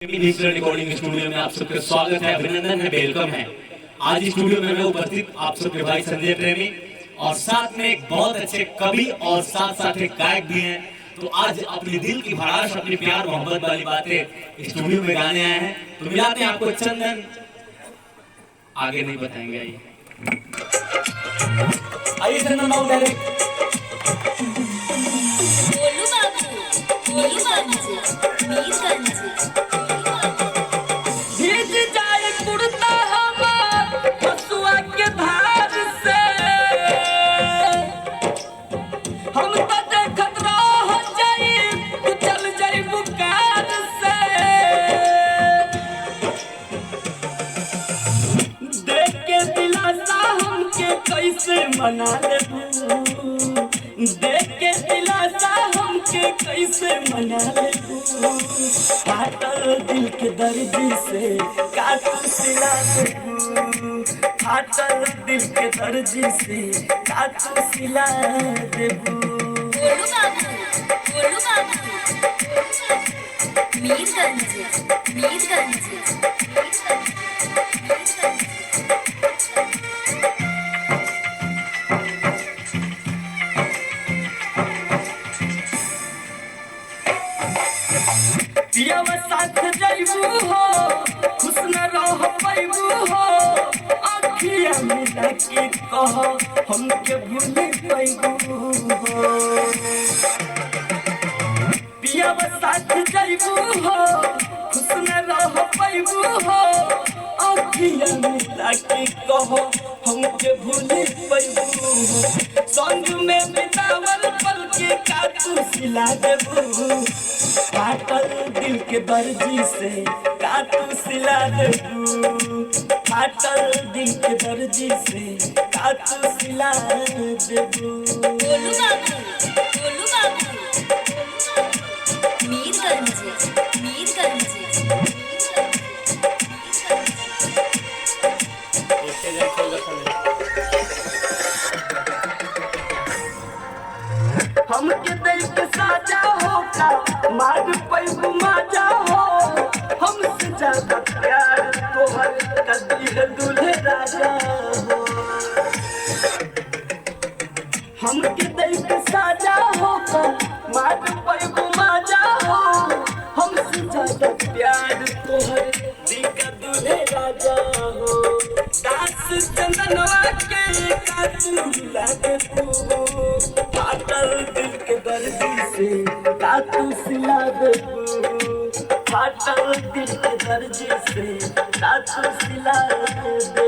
Digital recording studio में आप सबका स्वागत है, अभिनंदन है, वेलकम है। आज स्टूडियो में उपस्थित आप सबके भाई संजय प्रेमी और साथ में एक बहुत अच्छे कवि और साथ साथ एक गायक भी हैं। तो आज अपने दिल की भड़ास, अपनी प्यार मोहब्बत वाली बातें स्टूडियो में गाने आए हैं। तो मिलाते हैं आपको चंदन, आगे नहीं बताएंगे। आइए चंदन बाबू डायरेक्ट। भीज जाए कुर्ता हमार हसुआ के धार से, हम तो देखत रह जाई तू चल जाई बुकार से। देख के दिलासा हमके कैसे मना लेबू, देख के दिलासा हमके कैसे मना लेबू। फाटल दिल के दर्द से काटू सिला देबू, फाटल दिल के दर्द से काटू सिला देबू। गोलू बाबू, गोलू बाबू, मीरगंज, मीरगंज। पियावा साथ जाइबू हो, खुश न रह पाइबू हो, अखिया मिला के कहो हमके भूल पाइबू हो। पियावा साथ जाइबू हो, खुश न रह पाइबू हो, अखिया मिला के कहो हमके भूल पाइबू हो। संग में बितावल पल के काटू सिला देबू, फाटल दिल के दर्जी से काटू सिला देबू, फाटल दिल के दर्जी से काटू सिला देबू। गोलू बाबू, गोलू बाबू, मीरगंज, मीरगंज। हमके दिल के साजा होगा मार पैबू माजा हो, हमसे ज्यादा प्यार तोहर कदी है दूल्हे राजा हो। हमके दिल के साजा होगा मार पैबू माजा हो, हमसे ज्यादा प्यार तोहर दी का दूल्हे राजा हो। दास चंदनवा के काटू हिला देबू, फाटल दिल के दर्दी से काटू सिला देबू, फाटल दिल के दर्दी से काटू सिला देबू।